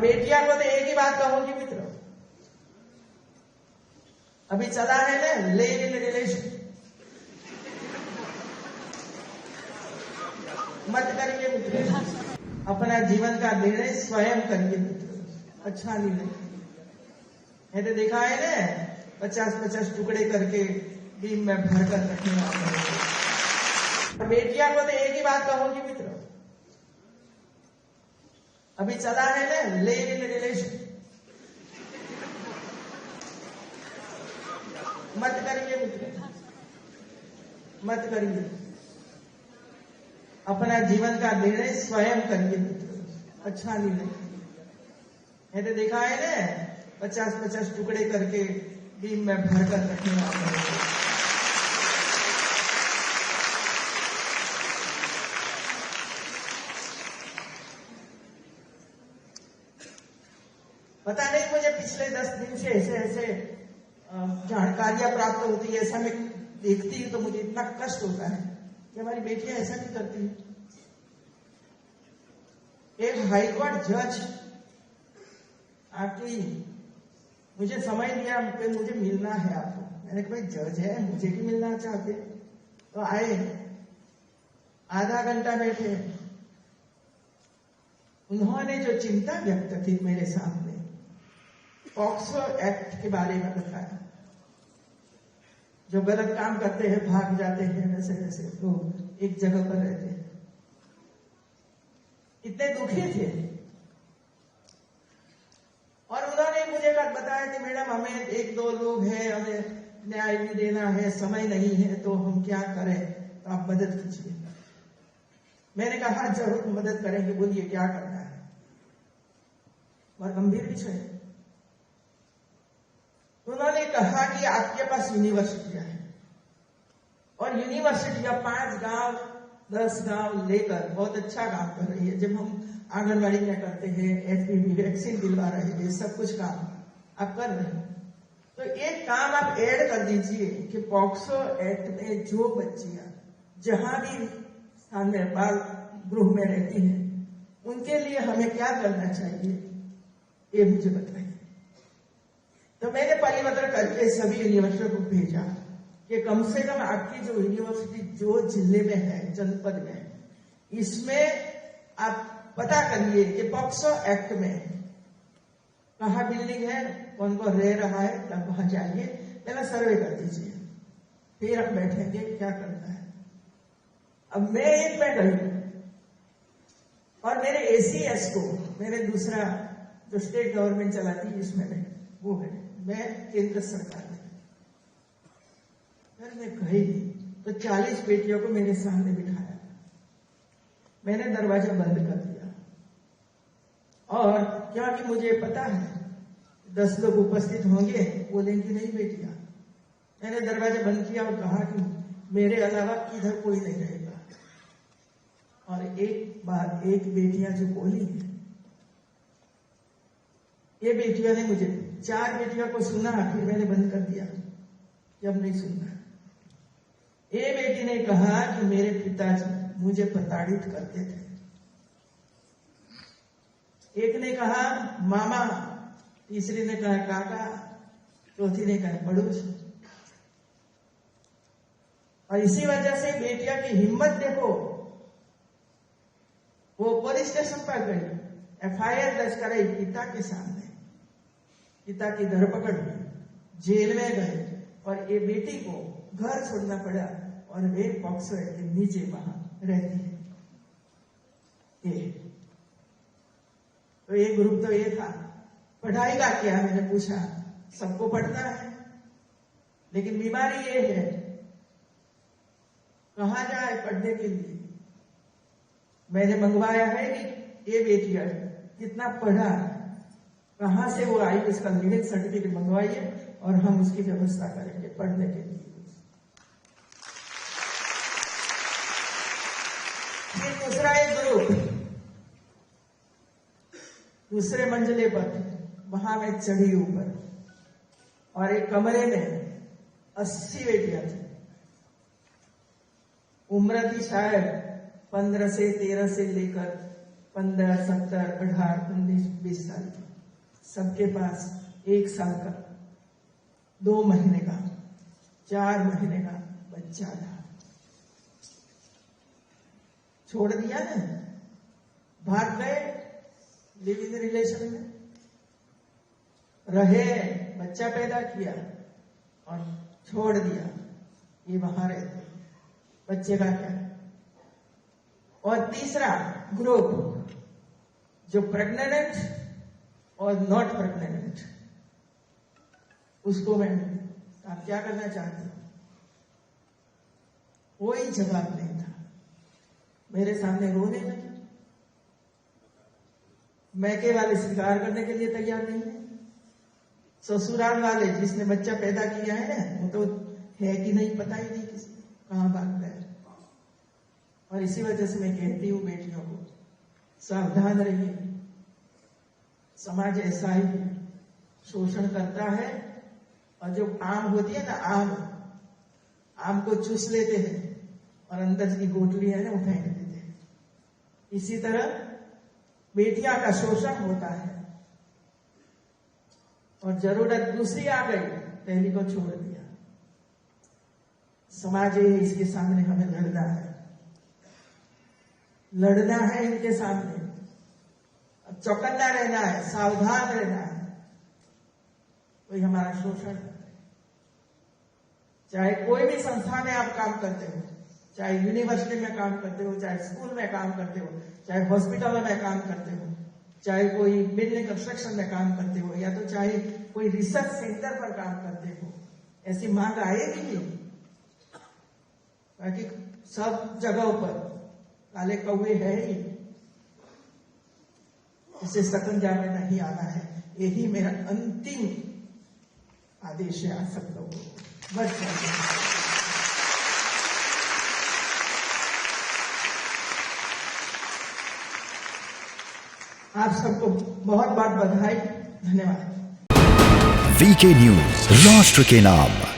बेटिया को तो एक ही बात कहूंगी मित्रों, अभी चला है ना लिव इन रिलेशन, मत करिए मित्रों। अपना जीवन का निर्णय स्वयं करिए मित्रों, अच्छा निर्णय है। तो देखा है ना 50-50 टुकड़े करके बीम में भर कर रखने वाले। बेटिया को तो एक ही बात कहूंगी मित्रों, अभी चला है ना लिव इन रिलेशन, मत करिए मित्रों, मत करिए। अपना जीवन का निर्णय स्वयं करिए मित्रों, अच्छा निर्णय है। तो देखा है ना 50-50 टुकड़े करके बीम में भर कर रखने वाले। पता नहीं मुझे पिछले 10 दिन से ऐसे जानकारियां प्राप्त होती है, ऐसा मैं देखती हूं तो मुझे इतना कष्ट होता है कि हमारी बेटियां ऐसा नहीं करती। एक हाईकोर्ट जज आके मुझे समय दिया, मुझे मिलना है आपको। मैंने कहा भाई जज है, मुझे भी मिलना चाहते। तो आए, आधा घंटा बैठे, उन्होंने जो चिंता व्यक्त की मेरे सामने पॉक्सो एक्ट के बारे में बताया। जो गलत काम करते हैं, भाग जाते हैं, वैसे वैसे लोग एक जगह पर रहते हैं। इतने दुखी थे और उन्होंने मुझे बताया कि मैडम हमें 1-2 लोग हैं, हमें न्याय भी देना है, समय नहीं है, तो हम क्या करें, तो आप मदद कीजिए। मैंने कहा जरूर मदद करेंगे, बोलिए क्या करना है। और गंभीर विषय है। उन्होंने कहा कि आपके पास यूनिवर्सिटियां हैं और यूनिवर्सिटियां 5 गांव 10 गांव लेकर बहुत अच्छा काम कर रही है। जब हम आंगनबाड़ी में करते हैं, एचपीवी वैक्सीन दिलवा रहे हैं, सब कुछ काम आप कर रहे हैं, तो एक काम आप ऐड कर दीजिए कि पॉक्सो एक्ट में जो बच्चियां जहां भी स्थान में बाल गृह में रहती हैं, उनके लिए हमें क्या करना चाहिए, ये मुझे बताइए। तो मैंने परिवर्तन करके सभी यूनिवर्सिटियों को भेजा कि कम से कम आपकी जो यूनिवर्सिटी जो जिले में है, जनपद में है, इसमें आप पता करिए कि पॉक्सो एक्ट में कहाँ बिल्डिंग है, कौन कौन रह रहा है, तब वहां जाइए, पहला सर्वे कर दीजिए, फिर हम बैठेंगे क्या करना है। अब मैं एक में गई और मेरे एसीएस को, मेरे दूसरा जो स्टेट गवर्नमेंट चलाती है इसमें वो है, मैं केंद्र सरकार में। फिर मैं गई तो 40 बेटियों को मेरे सामने बिठाया, मैंने दरवाजा बंद कर दिया और क्योंकि मुझे पता है 10 लोग उपस्थित होंगे, बोलेंगी नहीं बेटियां। मैंने दरवाजा बंद किया और कहा कि मेरे अलावा इधर कोई नहीं रहेगा। और एक बार एक बेटियां जो बोली, ये बेटियों ने मुझे 4 बेटियों को सुना, फिर मैंने बंद कर दिया कि अब नहीं सुनना। ये बेटी ने कहा कि मेरे पिताजी मुझे प्रताड़ित करते थे। एक ने कहा मामा, तीसरी ने कहा काका, चौथी ने कहा पड़ोस। और इसी वजह से बेटिया की हिम्मत देखो, वो पुलिस स्टेशन पर गई, एफआईआर दर्ज कराई पिता के सामने, पिता की धरपकड़ हुई, जेल में गए और ये बेटी को घर छोड़ना पड़ा और वे पॉक्सो एक्ट के नीचे वहां रहती है। ये तो ये ग्रुप तो ये था। पढ़ाई का क्या, मैंने पूछा, सबको पढ़ना है, लेकिन बीमारी ये है कहां जाए पढ़ने के लिए। मैंने मंगवाया है कि ये बेटियां कितना पढ़ा, कहां से वो आई, उसका लीविंग सर्टिफिकेट मंगवाइए और हम उसकी व्यवस्था करेंगे पढ़ने के लिए। फिर दूसरा एक ग्रुप दूसरे मंजिले पर, वहां मैं चढ़ी ऊपर और एक कमरे में 80 बेटियां थी। उम्र थी शायद 15 से 13 से लेकर 15, 17, 18, 19, 20 साल की, सबके पास 1 साल का, 2 महीने का, 4 महीने का बच्चा था। छोड़ दिया ना, भाग गए, लिव इन रिलेशन में रहे, बच्चा पैदा किया और छोड़ दिया, ये वहां रहते, बच्चे का क्या। और तीसरा ग्रुप जो प्रेग्नेंट और नॉट प्रेग्नेंट, उसको मैं आप क्या करना चाहते हो? कोई जवाब नहीं था, मेरे सामने रोने लगे। मैके वाले स्वीकार करने के लिए तैयार नहीं है, ससुराल वाले जिसने बच्चा पैदा किया है ना, वो तो है कि नहीं पता ही नहीं किसी कहां भाग गए। और इसी वजह से मैं कहती हूँ बेटियों को, सावधान रहिए, समाज ऐसा ही शोषण करता है। और जो आम होती है ना, आम को चूस लेते हैं और अंदर की गोटली है ना, वो फेंक देते हैं। इसी तरह बेटियां का शोषण होता है और जरूरत दूसरी आ गई, पहली को छोड़ दिया। समाज है, इसके सामने हमें लड़ना है, लड़ना है इनके सामने, चौकन्ना रहना है, सावधान रहना है। कोई हमारा शोषण, चाहे कोई भी संस्था में आप काम करते हो, चाहे यूनिवर्सिटी में काम करते हो, चाहे स्कूल में काम करते हो, चाहे हॉस्पिटल में काम करते हो, चाहे कोई बिल्डिंग कंस्ट्रक्शन में काम करते हो, या तो चाहे कोई रिसर्च सेंटर पर काम करते हो, ऐसी मांग आएगी नहीं, ताकि सब जगहों पर काले कौवे है ही, इसे सकंजा में नहीं आना है। यही मेरा अंतिम आदेश है आप सब लोगों को। बस आप सबको बहुत बहुत बधाई, धन्यवाद। वीके न्यूज, राष्ट्र के नाम।